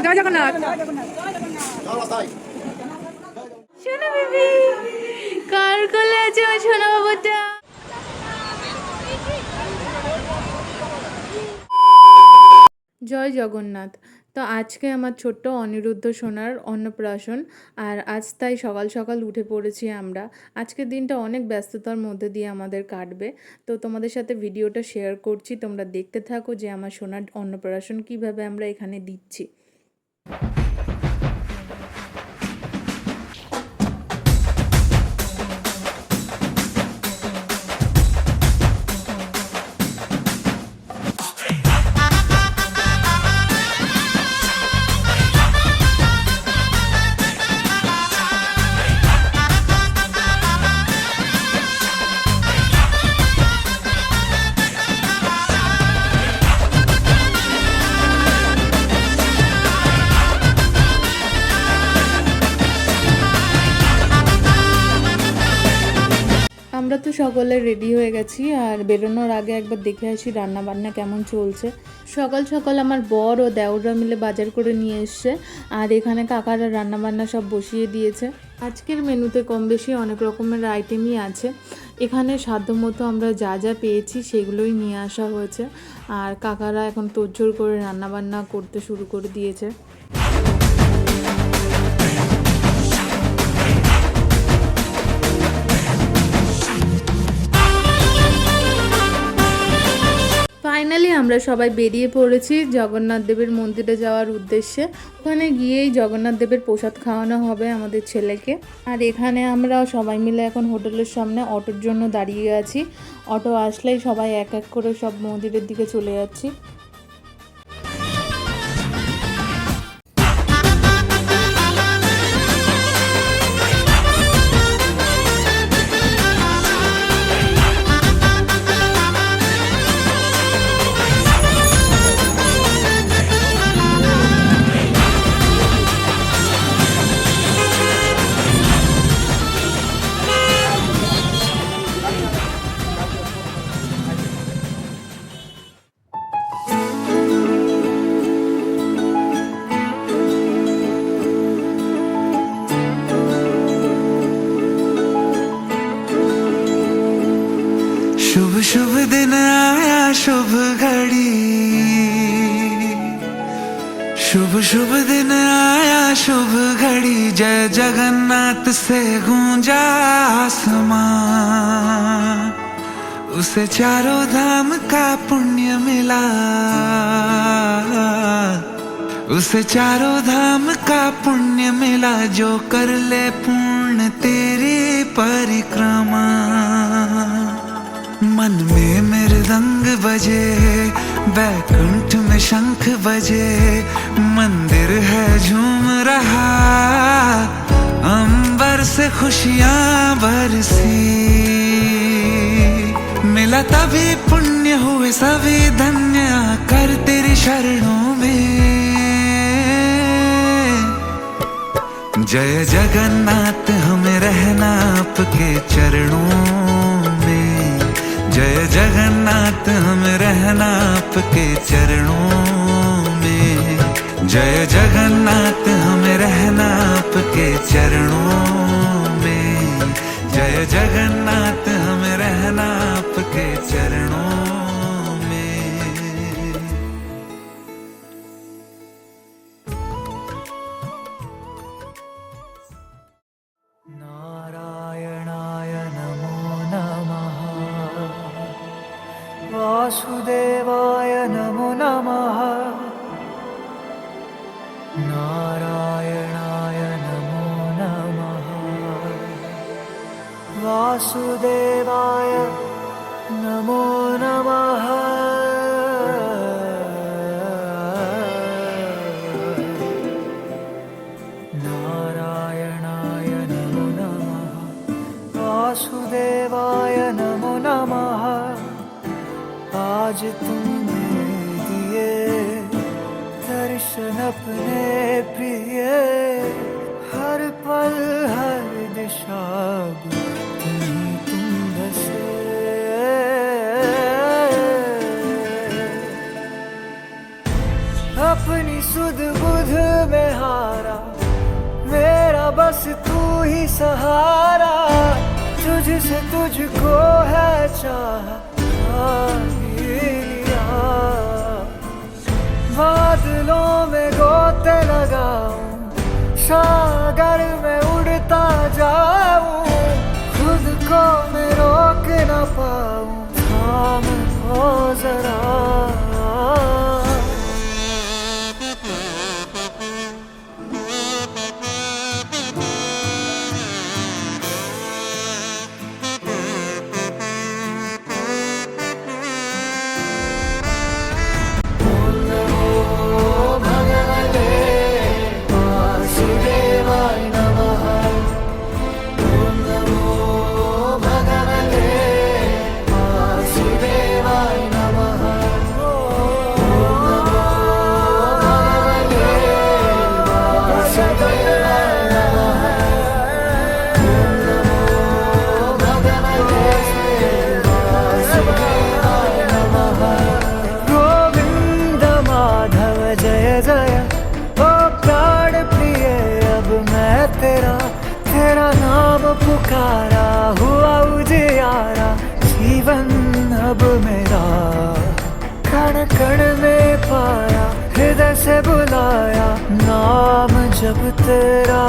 জয় জগন্নাথ। সোনা বেবি কার কোলে আছে আমার সোনা বাবুটা? জয় জগন্নাথ। তো আজকে আমার ছোট্ট অনিরুদ্ধ সোনার অন্নপ্রাশন, আর আজ তাই সকাল সকাল উঠে পড়েছি আমরা। আজকের দিনটা অনেক ব্যস্ততার মধ্যে দিয়ে আমাদের কাটবে, তো তোমাদের সাথে ভিডিওটা শেয়ার করছি, তোমরা দেখতে থাকো যে আমার সোনার অন্নপ্রাশন কিভাবে আমরা এখানে দিচ্ছি। আমরা তো সকলে রেডি হয়ে গেছি, আর বেরোনোর আগে একবার দেখে আসি রান্না বান্না কেমন চলছে। সকাল সকাল আমার বর ও দেওররা মিলে বাজার করে নিয়ে এসছে, আর এখানে কাকারা রান্না বান্না সব বসিয়ে দিয়েছে। আজকের মেনুতে কম বেশি অনেক রকমের আইটেমই আছে। এখানে সাধ্যমতো আমরা যা যা পেয়েছি সেগুলোই নিয়ে আসা হয়েছে, আর কাকারা এখন তোড়জোড় করে রান্না বান্না করতে শুরু করে দিয়েছে। ফাইনালি আমরা সবাই বেরিয়ে পড়েছি জগন্নাথ দেবের মন্দিরে যাওয়ার উদ্দেশ্যে। ওখানে গিয়েই জগন্নাথ দেবের প্রসাদ খাওয়ানো হবে আমাদের ছেলেকে। আর এখানে আমরা সবাই মিলে এখন হোটেলের সামনে অটোর জন্য দাঁড়িয়ে আছি। অটো আসলেই সবাই এক এক করে সব মন্দিরের দিকে চলে যাচ্ছি। शुभ शुभ दिन आया शुभ घड़ी, शुभ शुभ दिन आया शुभ घड़ी, जय जगन्नाथ से गूंजा आसमां, उसे चारों धाम का पुण्य मिला, उसे चारों धाम का पुण्य मिला, जो कर ले पूर्ण तेरी परिक्रमा। मन में मृदंग बजे, बैकुंठ में शंख बजे, मंदिर है झूम रहा, अंबर से खुशियां बरसी, मिला तभी पुण्य हुए सभी धन्य, आकर तेरी शरणों में। जय जगन्नाथ हमें रहना आपके चरणों में, जय जगन्नाथ हमें रहना आपके चरणों में, जय जगन्नाथ हमें रहना आपके चरणों में, जय जगन्नाथ हमें रहना आपके चरणों में। नारायणाय नमो नमः, वासुदेवाय नमो नमः, नारायणाय नमो नमः, वासुदेवाय नमो नमः। नारायणाय नमो नमः, वासुदेवाय नमो नमः। आज तुमने दिए दर्शन अपने प्रिय, हर पल हर दिशा तुम बसे। सांस तू ही सहारा, तुझसे तुझको है चाह लिया। बादलों में गोते लगाऊं, सागर में उड़ता जाऊं, खुद को मैं रोक न पाऊं, थाम लो जरा। तेरा नाम पुकारा, हुआ उजियारा जीवन अब मेरा। कण कण में पाया, हृदय से बुलाया नाम जब तेरा।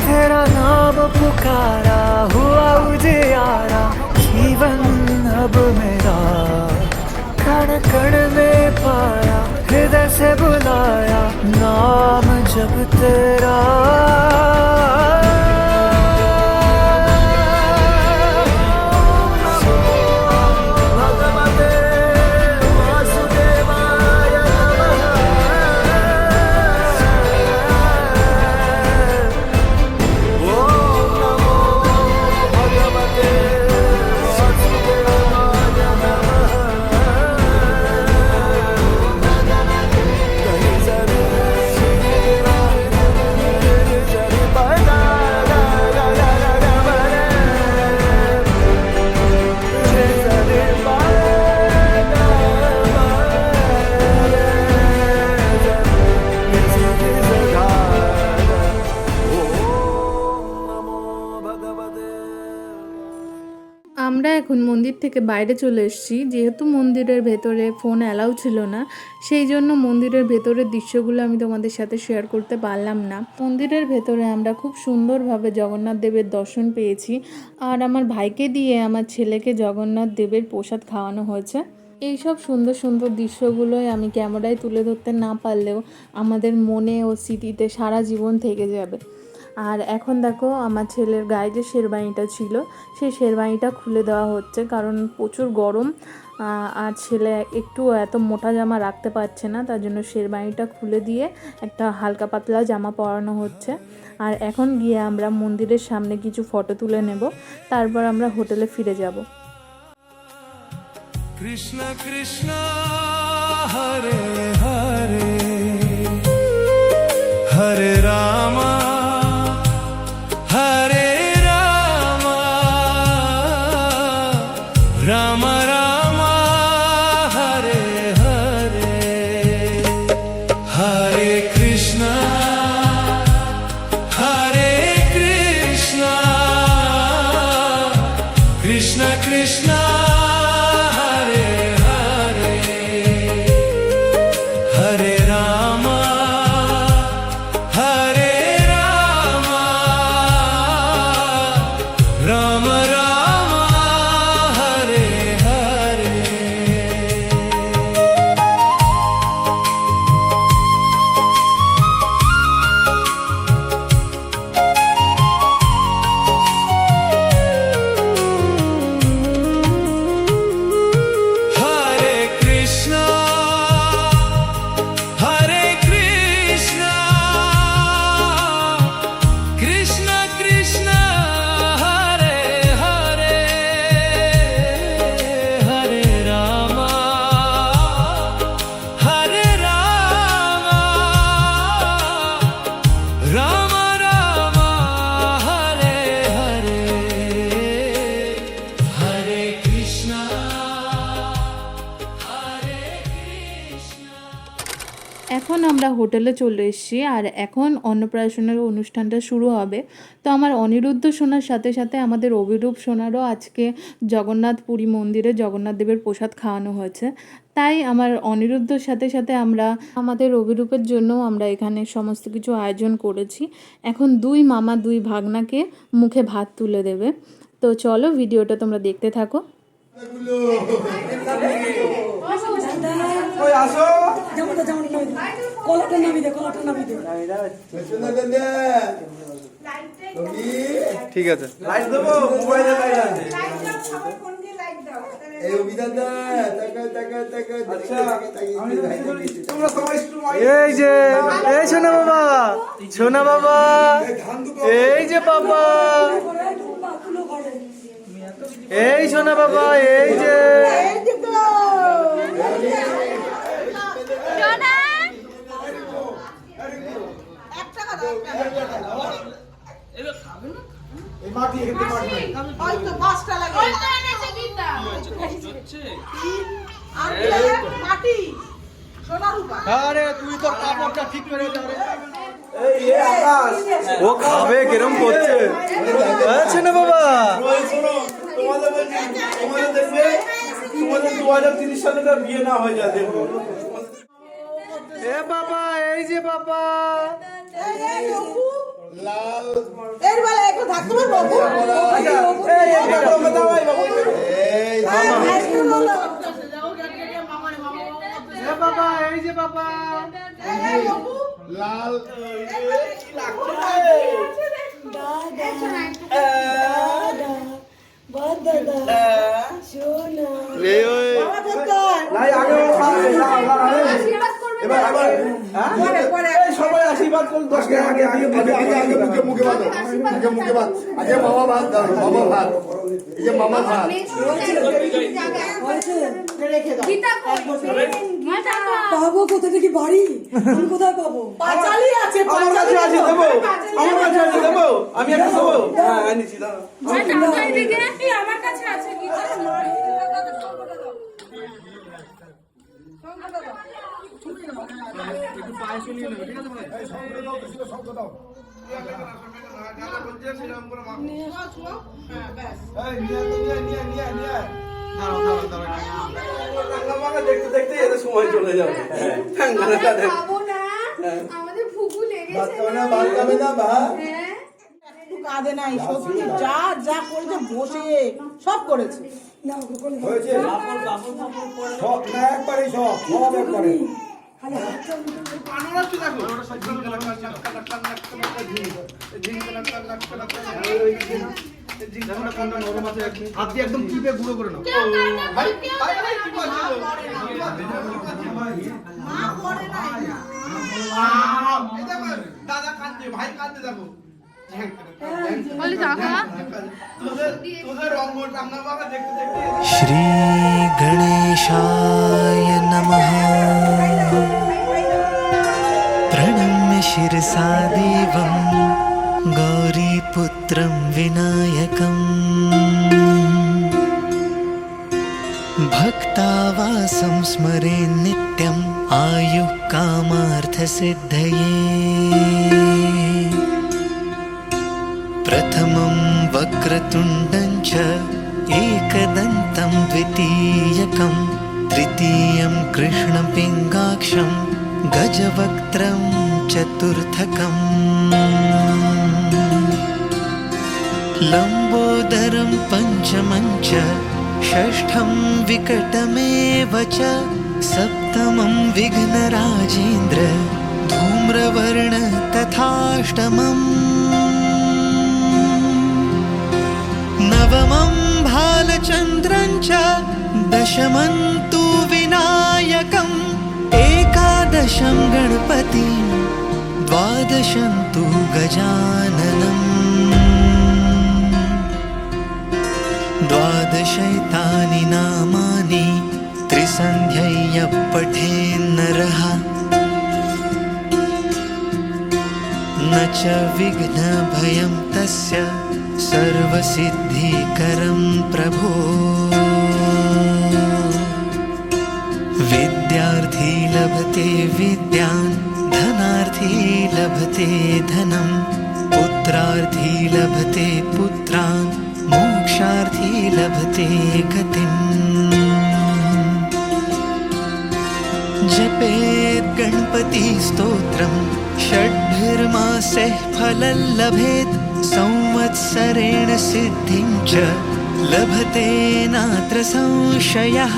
तेरा नाम पुकारा, हुआ उजियारा जीवन अब मेरा। कण कण में पाया, हृदय से बुलाया नाम जब तेरा। আমরা এখন মন্দির থেকে বাইরে চলে এসেছি। যেহেতু মন্দিরের ভেতরে ফোন অ্যালাউ ছিল না, সেই জন্য মন্দিরের ভেতরের দৃশ্যগুলো আমি তোমাদের সাথে শেয়ার করতে পারলাম না। মন্দিরের ভেতরে আমরা খুব সুন্দরভাবে জগন্নাথ দেবের দর্শন পেয়েছি, আর আমার ভাইকে দিয়ে আমার ছেলেকে জগন্নাথ দেবের প্রসাদ খাওয়ানো হয়েছে। এইসব সুন্দর সুন্দর দৃশ্যগুলোই আমি ক্যামেরায় তুলে ধরতে না পারলেও আমাদের মনে ও স্মৃতিতে সারা জীবন থেকে যাবে। আর এখন দেখো আমার ছেলের গায়ে যে শেরবানিটা ছিল, সেই শেরবানিটা খুলে দেওয়া হচ্ছে, কারণ প্রচুর গরম আর ছেলে একটু এত মোটা জামা রাখতে পারছে না, তার জন্য শেরবানিটা খুলে দিয়ে একটা হালকা পাতলা জামা পরানো হচ্ছে। আর এখন গিয়ে আমরা মন্দিরের সামনে কিছু ফটো তুলে নেব, তারপর আমরা হোটেলে ফিরে যাব। কৃষ্ণ কৃষ্ণ হরে হরে, হরে রাম হরে রাম, রাম রাম হরে হরে, হরে কৃষ্ণ হরে কৃষ্ণ, কৃষ্ণ কৃষ্ণ হরে হরে, হরে রাম হরে Ram. Krishna Hare Hare Hare Rama Hare Rama Rama Rama Hare Hare Hare Krishna এখন আমরা হোটেলে চলে এসেছি আর এখন অন্নপ্রাশনের অনুষ্ঠানটা শুরু হবে। তো আমার অনিরুদ্ধ সোনার সাথে সাথে আমাদের অভিরূপ সোনারও আজকে জগন্নাথ পুরী মন্দিরে জগন্নাথ দেবের প্রসাদ খাওয়ানো হয়েছে। তাই আমার অনিরুদ্ধর সাথে সাথে আমরা আমাদের অভিরূপের জন্য আমরা এখানে সমস্ত কিছু আয়োজন করেছি। এখন দুই মামা দুই ভাগনাকে মুখে ভাত তুলে দেবে। তো চলো ভিডিওটা তোমরা দেখতে থাকো। ঠিক আছে লাইট দেবো মোবাইলে লাইট আছে এই যে এই সোনা বাবা সোনা বাবা এই যে বাবা এই সোনা বাবা এই যে আরে তুই তো কাপড়টা ঠিক করে যা রে ও খাবে কিরম করছে আছে না বাবা তোমাদের দেখবে তোমাদের 2030 সালে তার বিয়ে না হয়ে যায় দেখো এ বাবা এই যে বাবা লাল এর বেলা একটু থাকতে পারবো বাবা এই যে বাবা লাল সবাই আশীর্বাদ করুন 10 টাকা আগে আগে মুখে বাঁধো মুখে বাঁধ আগে মামা ভাত দাও মামা ভাত এই যে মামা ভাত পাবো কোথা থেকে বাড়ি আমি কোথায় পাবো পাঁচালি আছে আমার কাছে আছে দেবো আমার কাছে আছে দেবো আমি একটা দেবো হ্যাঁ আনিছি দাও আমার কাছে আছে দেখতে দেখতে এদের সময় চলে যাবে আমাদের ফুকু লেগেছে একটু কাঁদে নাই সত্যি যা যা করেছে বসে সব করেছে সব না একবারে সব একবারে একদম টিপে গুঁড়ো করে নাও দাদা কাঁদছে ভাই কাঁদতে দেখো श्री गणेशाय नमः प्रणम्य शिरसा देवं गौरीपुत्रं विनायकम् भक्तावासं स्मरे नित्यम् आयुः कामार्थसिद्धये प्रथमं वक्रतुण्डं च एकदन्तं द्वितीयकं तृतीयं कृष्णपिङ्गाक्षं गजवक्त्रं चतुर्थकम् लम्बोदरं पञ्चमं च षष्ठं विकटमेव च सप्तमं विघ्नराजेन्द्र धूम्रवर्ण तथाष्टमम् नवमं भालचन्द्रं च दशमं तु विनायकम् एकादशं गणपतिं द्वादशं तु गजाननम् शैतानि नामानि त्रिसन्ध्यय्य पठेन्नरः न च विघ्नभयं तस्य सर्वसिद्धिकरं प्रभो विद्यार्थी लभते विद्यां धनार्थी लभते धनं पुत्रार्थी लभते पुत्रान् मोक्षार्थी लभते गतिम् जपेत् गणपति स्तोत्रं षड्भिर्मासे फलं लभेत् संवत्सरेण सिद्धिं च लभते नात्र संशयः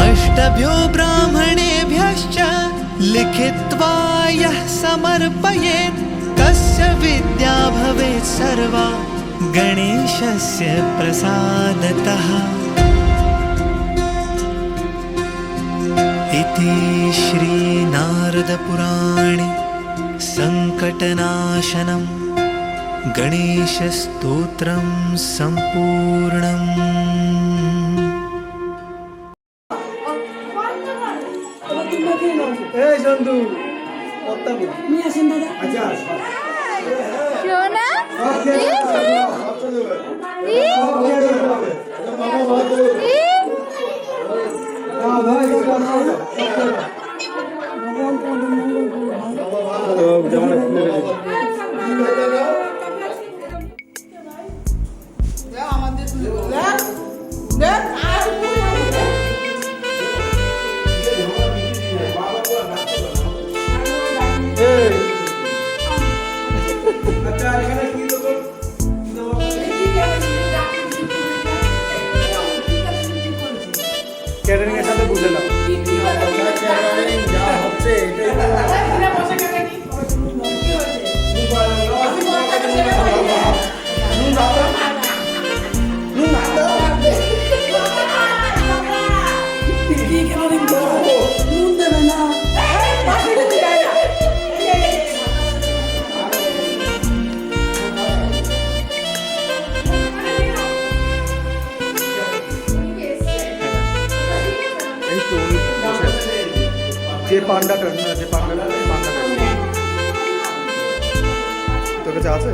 अष्टभ्यो ब्राह्मणेभ्यश्च लिखित्वा यः समर्पयेत् तस्य विद्या भवेत् सर्वा गणेशस्य प्रसादतः इति श्रीनारदपुराणे सङ्कटनाशनं गणेशस्तोत्रं सम्पूर्णम्। এই সন্ধু পত্তা বলি নিয়ে আসেন দাদা। সোনা ক্যাটারিং এর সাথে বুঝে নাও যা হচ্ছে নুন দেবে না। এই তো উনি বসে আছে। যে পান্ডাটা তোর কাছে আছে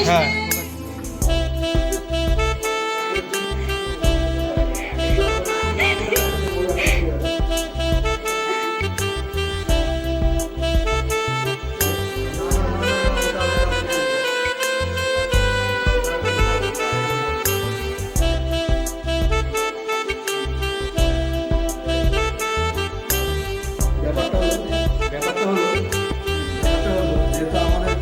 হ্যাঁ ব্যাপারটা হলো যেহেতু আমাদের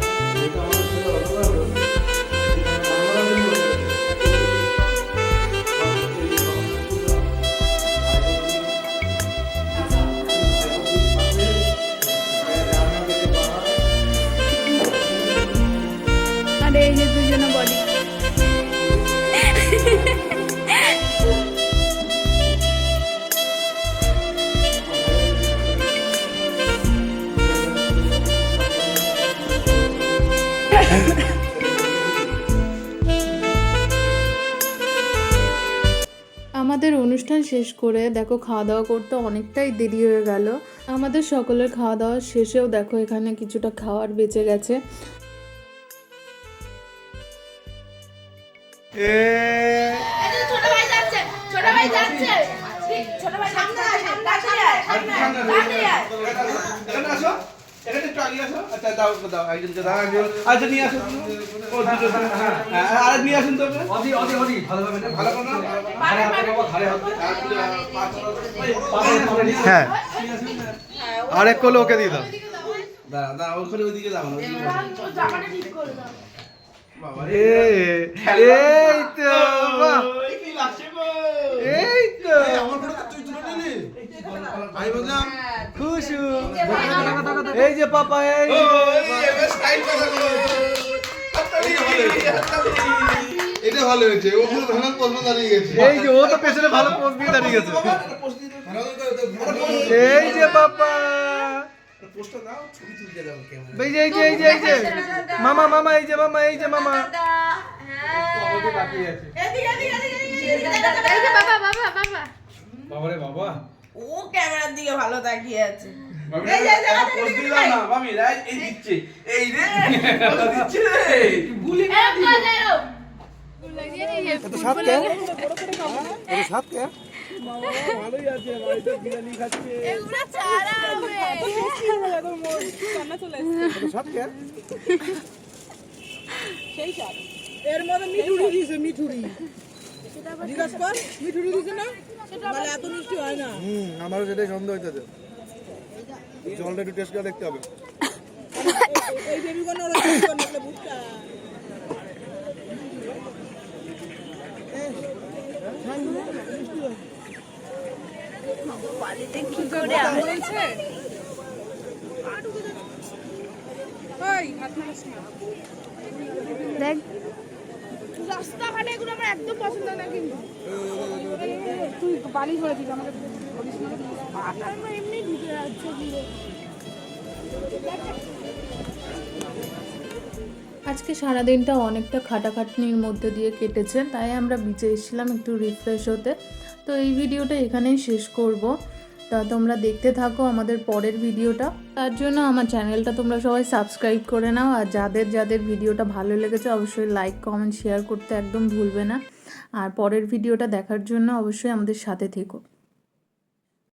আর এই যে দুজনে বডি আমাদের অনুষ্ঠান শেষ করে দেখো খাওয়া দাওয়া করতে অনেকটাই দেরি হয়ে গেল। আমাদের সকলের খাওয়া দাওয়া শেষেও দেখো এখানে কিছুটা খাওয়ার বেঁচে গেছে। ছোট ভাই যাচ্ছে ছোট ভাই সামনে আসো এখানে একটু আগে আসো আচ্ছা দাও একজনকে দাও আচ্ছা নিয়ে আসো ও দুটো আর নিয়ে আসুন তো ভালো করে হ্যাঁ আরেক কলে ওকে দিয়ে দাও দাঁড়া ওখানে ওইদিকে যাবো না জামাটা ঠিক করে দাও বাবা এই তো বাহ এই যে পাপা, এই যে এটা ভালো হয়েছে, ও পুরো ধনার প্রশ্ন দাঁড়িয়ে গেছে। এই যে ও তো পেছনে ভালো পোজ দিয়ে দাঁড়িয়ে গেছে। এই যে পাপা, পোস্টটা দাও, ছবি তুলতে দাও ক্যামেরা। এই যে এই যে এই যে এই যে মামা মামা, এই যে মামা, এই যে মামা। বাবাকে বাকি আছে। এই যে বাবা বাবা বাবা বাবারে বাবা, ও ক্যামেরার দিকে ভালো তাকিয়ে আছে। বাবা এই যে, এই যে, এই যে, পোস্ট দিলাম না, মামি রাইট এই দিচ্ছে, এই রে পোস্ট দিচ্ছে রে, ভুলি না দিও। এটা সাপ কে? এটা সাপ কে? এগুলো ছাড়া হবে এটা সাপ কে? এর মধ্যে মিঠুরি দিয়েছে, মিঠুরি। জিজ্ঞাসা কর, মিঠুরি দিয়েছে না? তাহলে এত মিষ্টি হয় না। আমারও সেটাই সন্দেহ হইতেছে। জলটা একটু টেস্ট করে দেখতে হবে। এই বেবিকর্ন ওরা টেস্ট করে নিলে বুঝটা। কি করে বলছে দেখ রাস্তাঘাটে এগুলো আমার একদম পছন্দ না, কিন্তু তুই বালি করে দিস আমাকে, আমার এমনি ঢুকে যাচ্ছে পুরো। আজকে সারাদিনটা অনেকটা খাটাখাটনির মধ্যে দিয়ে কেটেছে, তাই আমরা বিচে এসেছিলাম একটু রিফ্রেশ হতে। তো এই ভিডিওটা এখানেই শেষ করব। তা তোমরা দেখতে থাকো আমাদের পরের ভিডিওটা। তার জন্য আমার চ্যানেলটা তোমরা সবাই সাবস্ক্রাইব করে নাও, আর যাদের যাদের ভিডিওটা ভালো লেগেছে অবশ্যই লাইক কমেন্ট শেয়ার করতে একদম ভুলবে না। আর পরের ভিডিওটা দেখার জন্য অবশ্যই আমাদের সাথে থেকো।